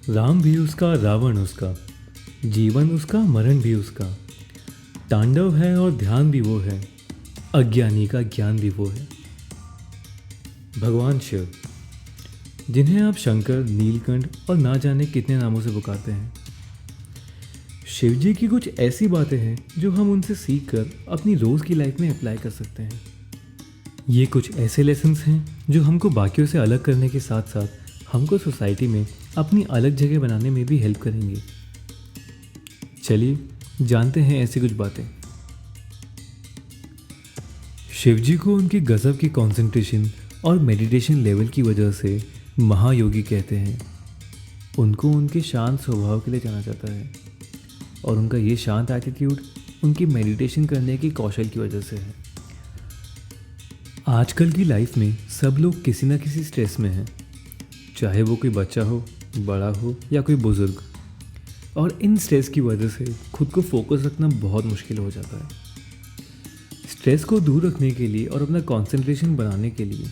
राम भी उसका रावण उसका, जीवन उसका मरण भी उसका, तांडव है और ध्यान भी वो है, अज्ञानी का ज्ञान भी वो है। भगवान शिव, जिन्हें आप शंकर, नीलकंठ और ना जाने कितने नामों से पुकारते हैं। शिव जी की कुछ ऐसी बातें हैं जो हम उनसे सीख कर अपनी रोज़ की लाइफ में अप्लाई कर सकते हैं। ये कुछ ऐसे लेसन्स हैं जो हमको बाकियों से अलग करने के साथ साथ हमको सोसाइटी में अपनी अलग जगह बनाने में भी हेल्प करेंगे। चलिए जानते हैं ऐसी कुछ बातें। शिव जी को उनकी गजब की कंसंट्रेशन और मेडिटेशन लेवल की वजह से महायोगी कहते हैं। उनको उनके शांत स्वभाव के लिए जाना जाता है और उनका ये शांत एटीट्यूड उनकी मेडिटेशन करने की कौशल की वजह से है। आजकल की लाइफ में सब लोग किसी ना किसी स्ट्रेस में हैं, चाहे वो कोई बच्चा हो, बड़ा हो या कोई बुज़ुर्ग। और इन स्ट्रेस की वजह से खुद को फोकस रखना बहुत मुश्किल हो जाता है। स्ट्रेस को दूर रखने के लिए और अपना कंसंट्रेशन बनाने के लिए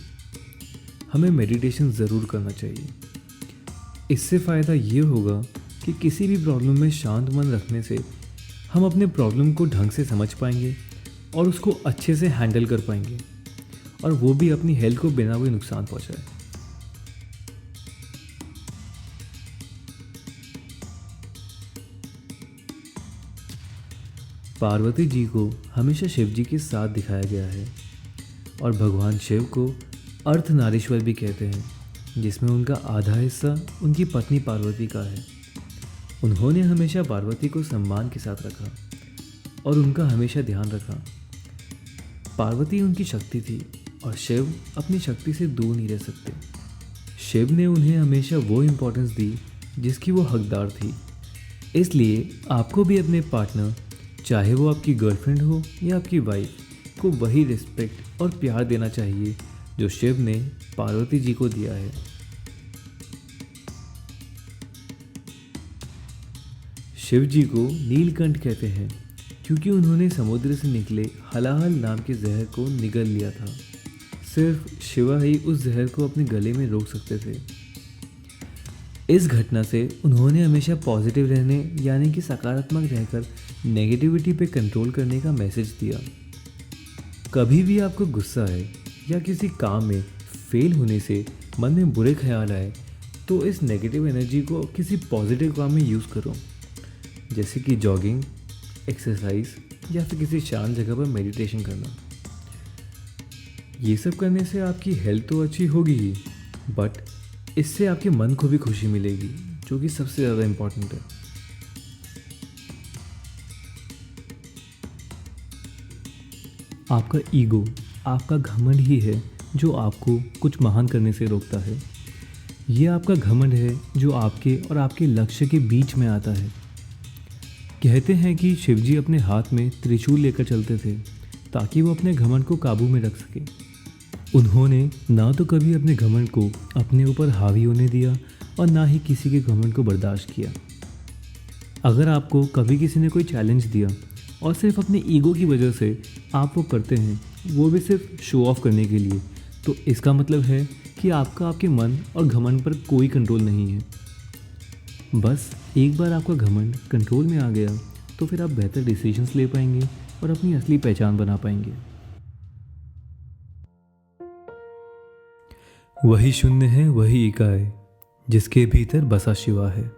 हमें मेडिटेशन ज़रूर करना चाहिए। इससे फ़ायदा ये होगा कि किसी भी प्रॉब्लम में शांत मन रखने से हम अपने प्रॉब्लम को ढंग से समझ पाएंगे और उसको अच्छे से हैंडल कर पाएंगे, और वो भी अपनी हेल्थ को बिना कोई नुकसान पहुंचाए। पार्वती जी को हमेशा शिव जी के साथ दिखाया गया है और भगवान शिव को अर्धनारीश्वर भी कहते हैं, जिसमें उनका आधा हिस्सा उनकी पत्नी पार्वती का है। उन्होंने हमेशा पार्वती को सम्मान के साथ रखा और उनका हमेशा ध्यान रखा। पार्वती उनकी शक्ति थी और शिव अपनी शक्ति से दूर नहीं रह सकते। शिव ने उन्हें हमेशा वो इम्पोर्टेंस दी जिसकी वो हकदार थी। इसलिए आपको भी अपने पार्टनर, चाहे वो आपकी गर्लफ्रेंड हो या आपकी वाइफ, को वही रिस्पेक्ट और प्यार देना चाहिए जो शिव ने पार्वती जी को दिया है। शिव जी को नीलकंठ कहते हैं क्योंकि उन्होंने समुद्र से निकले हलाहल नाम के जहर को निगल लिया था। सिर्फ शिवा ही उस जहर को अपने गले में रोक सकते थे। इस घटना से उन्होंने हमेशा पॉजिटिव रहने यानी कि सकारात्मक रहकर नेगेटिविटी पे कंट्रोल करने का मैसेज दिया। कभी भी आपको गुस्सा आए या किसी काम में फेल होने से मन में बुरे ख्याल आए तो इस नेगेटिव एनर्जी को किसी पॉजिटिव काम में यूज़ करो, जैसे कि जॉगिंग, एक्सरसाइज या फिर किसी शांत जगह पर मेडिटेशन करना। ये सब करने से आपकी हेल्थ तो अच्छी होगी ही, बट इससे आपके मन को भी खुशी मिलेगी, जो कि सबसे ज़्यादा इम्पॉर्टेंट है। आपका ईगो, आपका घमंड ही है जो आपको कुछ महान करने से रोकता है। ये आपका घमंड है जो आपके और आपके लक्ष्य के बीच में आता है। कहते हैं कि शिवजी अपने हाथ में त्रिशूल लेकर चलते थे ताकि वो अपने घमंड को काबू में रख सके। उन्होंने ना तो कभी अपने घमंड को अपने ऊपर हावी होने दिया और ना ही किसी के घमंड को बर्दाश्त किया। अगर आपको कभी किसी ने कोई चैलेंज दिया और सिर्फ अपने ईगो की वजह से आप वो करते हैं, वो भी सिर्फ शो ऑफ करने के लिए, तो इसका मतलब है कि आपका आपके मन और घमंड पर कोई कंट्रोल नहीं है। बस एक बार आपका घमंड कंट्रोल में आ गया तो फिर आप बेहतर डिसीजंस ले पाएंगे और अपनी असली पहचान बना पाएंगे। वही शून्य है, वही इकाई, जिसके भीतर बसा शिवा है।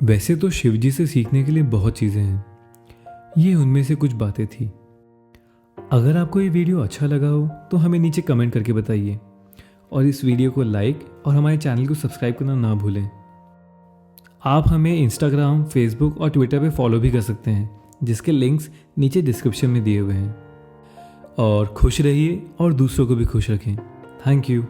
वैसे तो शिवजी से सीखने के लिए बहुत चीज़ें हैं, ये उनमें से कुछ बातें थी। अगर आपको ये वीडियो अच्छा लगा हो तो हमें नीचे कमेंट करके बताइए और इस वीडियो को लाइक और हमारे चैनल को सब्सक्राइब करना ना भूलें। आप हमें इंस्टाग्राम, फेसबुक और ट्विटर पे फॉलो भी कर सकते हैं, जिसके लिंक्स नीचे डिस्क्रिप्शन में दिए हुए हैं। और खुश रहिए और दूसरों को भी खुश रखें। Thank you.